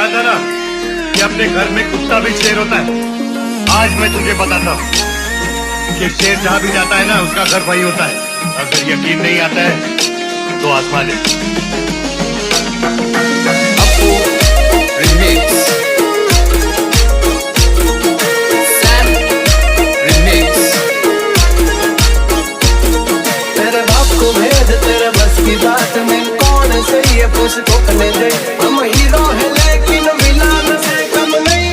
कहा था ना कि अपने घर में कुत्ता भी शेर होता है। आज मैं तुझे बताता हूँ कि शेर जहां भी जाता है ना उसका घर वही होता है। अगर यकीन नहीं आता है तो आजमा ले। अपू रिमिक्स, सैम रिमिक्स। तेरे बाप को भेज तेरे बस की बात में, कौन सही है पूछ को कने दे। हम हीरो है लेकिन मिलान से कम नहीं।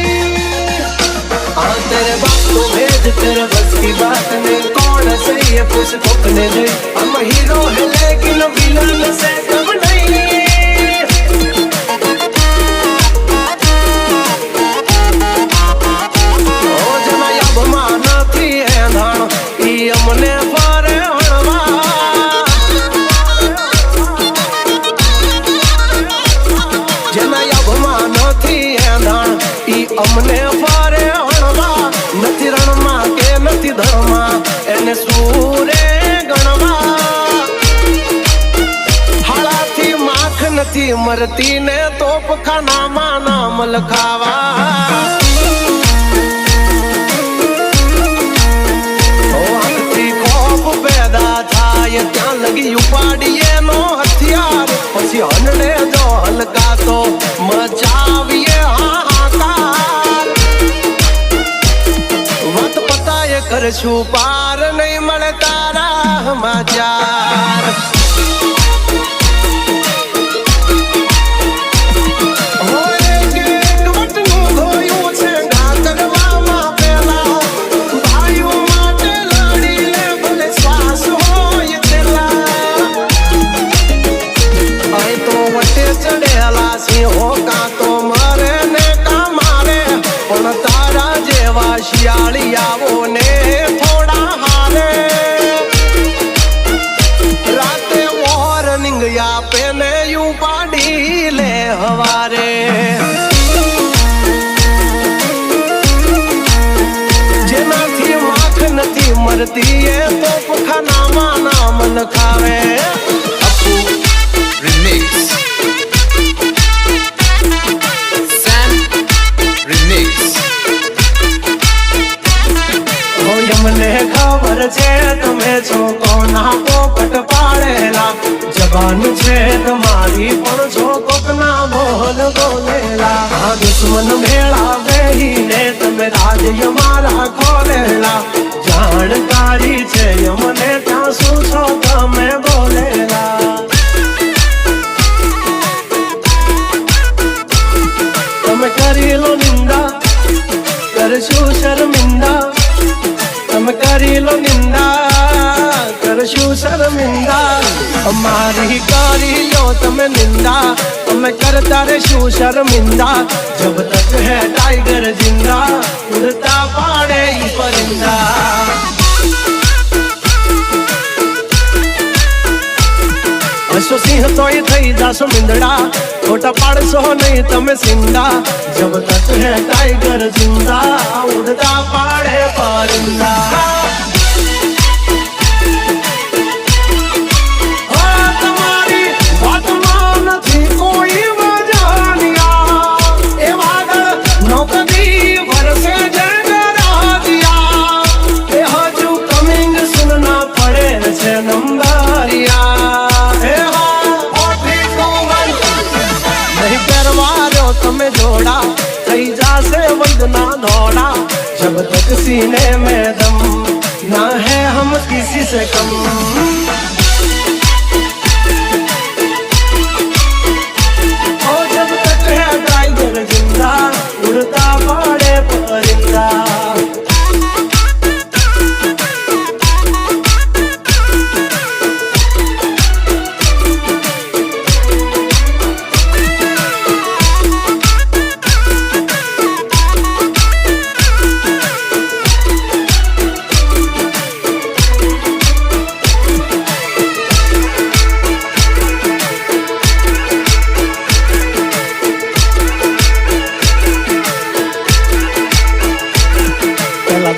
हाँ तेरे बाप को भेज तेरे बस की बात में, कौन सही है पूछ को कने दे। हम हीरो है लेकिन मिलान से कम नहीं। ओ जना अब माना थी है धान ई अमने पारे हणवा। जना अब माना थी है धान ई अमने पारे हणवा। नथी रणमा के नथी धर्मा एने सूरे गणवा। हालाथी माख नथी मरती ने तोप खाना मा नाम लखावा। ત્યાં લગી ઉપાડીએ નો હથિયાર, પછી હનડે જો હલકા તો મચાવીએ હાહાકાર. વત પતાએ કરશું પાર, નહીં મળે તારા સમાચાર. શિયાળિયાઓ ને થોડા હારે રાતે વોર્નિંગ આપે ને ઉપાડી લે હવારે. જેનાથી માખ નથી મરતી એ તો ખાનામાં નામ લખાવે. अपू रिमिक्स, सैम रिमिक्स। મને ખબર છે તમે છો કોના પોપટ પાડેલા. જબાન છે તમારી પણ છો કોકના બોલ બોલેલા. આ દુશ્મન મેળા બેહીને તમે રાજ્ય મારા ખોલેલા. જાણકારી છે મને ત્યાં શું છો તમે બોલેલા. તમે કરી લો નિંદા કરશું શર્મિંદા. તમે કરી લો નિંદા કરશું શર્મિંદા. અમારી કરી લો તમે નિંદા, તમે કરતા રહેશું શર્મિંદા. જબ તક હે ટાઈગર જિંદા, ઉડતા પાડે ઈ પરિંદા. હશો સિંહ તોય થઈ જાશો મીંદડા, ખોટા પાડશો નહીં તમે સિંદા. જબ તક હે ટાઈગર જિંદા, ઉડતા પાડે પરિંદા. તમારી વાતમાં નથી કોઈ મજાનિયા. એ વાદળ નોકરી વરસે જગરાજિયા. એ હજુ કમિંગ સુનના પડે છે નંબરિયા. તમે જોડા થઈ જાશે વૈદના ધોડા. जब तक सीने में दम ना है हम किसी से कम. ओ जब तक है टाइगर जिंदा, उड़ता पड़े परिंदा.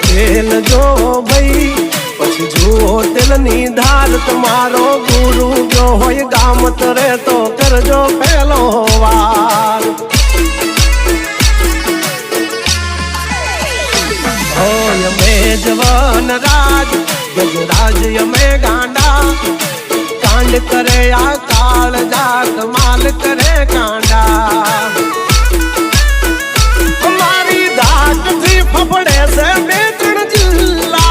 तेल जो भाई પછી જુઓ તેલની ધાર. તમારો ગુરુ જો હોય ગામત રે તો કરજો પહેલો વાર. जवान राज गजराज यमे गांडा कांड करे आ काल जात माल करे कांडा हमारी धाक थी फफड़े से बेचण जिल्ला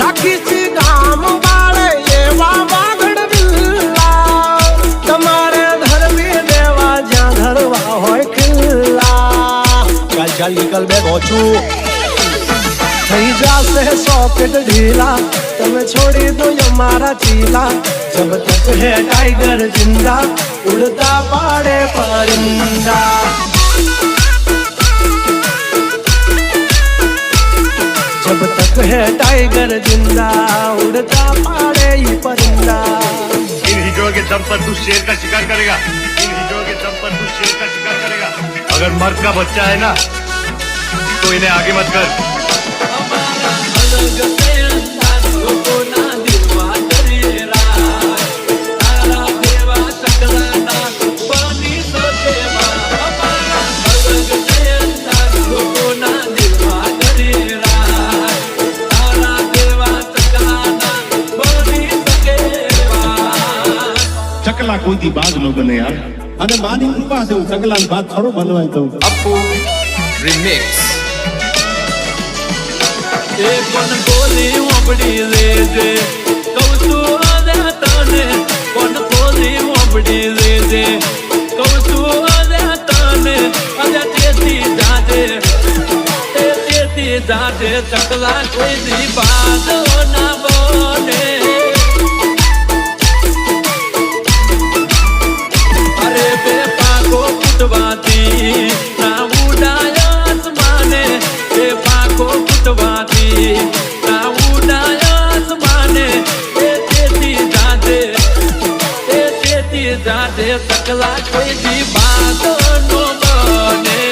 राखी सी गाम वाले ये वागड़ बिल्ला तमारे धर्मी देवा ज्या धरवा होय खिल्ला चल निकल बे गोचू થઈ જાશે सॉकेट ढीला તમે છોડી દો हमारा चीला जब तक है टाइगर जिंदा उड़ता पाड़े परिंदा जब तक है टाइगर जिंदा उड़ता पाड़े ही परिंदा इन हिजड़ों के दम पर तू शेर का शिकार करेगा इन हिजड़ों के दम पर तू शेर का शिकार करेगा अगर मर्द का बच्चा है ना तो इन्हें आगे मत कर चकला कोई दी बात न बने यार अने मानी कृपा से चकला की बात थोड़ो बनवाई तो Appu Remix. एक कौन बोली मोबड़ी ले दे कौतु आजा ताने कौन बोली मोबड़ी ले दे कौतु आजा ताने आजा तेती जादे चकला कोई दी बात ना बोले अरे बेपा को कुटवाती ना उड़ाया आसमाने बेपा को कुटवाती ना उड़ाया आसमाने तेती जादे चकला कोई दी बात नो बने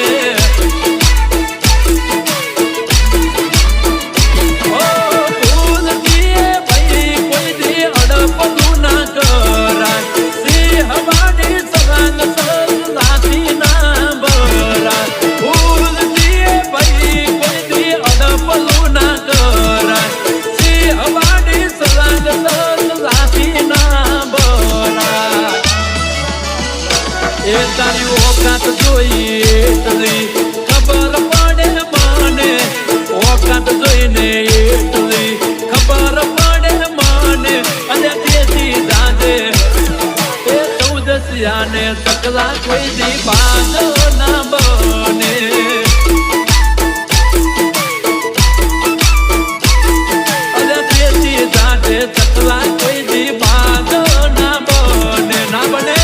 ओ भूल दिए भाई कोई दी अड़पलू ना करा सी हमारी सवांग लाती ना बरा भूल दिए भाई कोई दी अड़पलू ना करा सी हमारी सवांग लाती ना बरा ए तारी औकात जोई એટલી ખબર પડે મને औकात જોઈને એટલી ખબર પડે મને અને તેથી જાદે એ 14 ને ચકલા કોઈ દી બાંધો ના બને અને તેથી જાદે ચકલા કોઈ દી બાંધો ના બને ના બને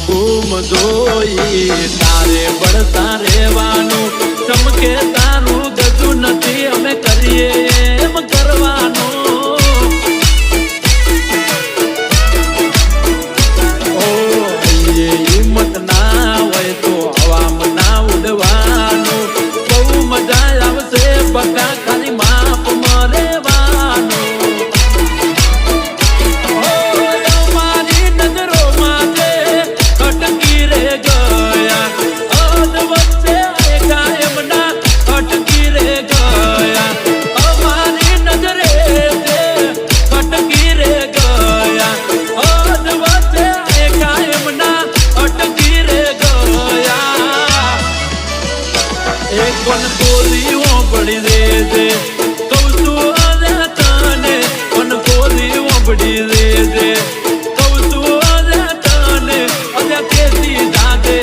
બૂમ જોઈ તારે બળતા રહેવાનું ચમકે તારું ગજુ નથી અમે કરીએ એમ કરવાનું ઓ હિંમત ના હોય તો હવામાં ના ઉડવાનું બહુ મજા આવશે બકા ખાલી માપ મરેવાનું कौन बोली वो बड़ी दे दे कौतु आजा ताने कौन बोली वो बड़ी दे दे कौतु आजा ताने आजा तेती जादे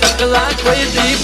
चकला कोई दी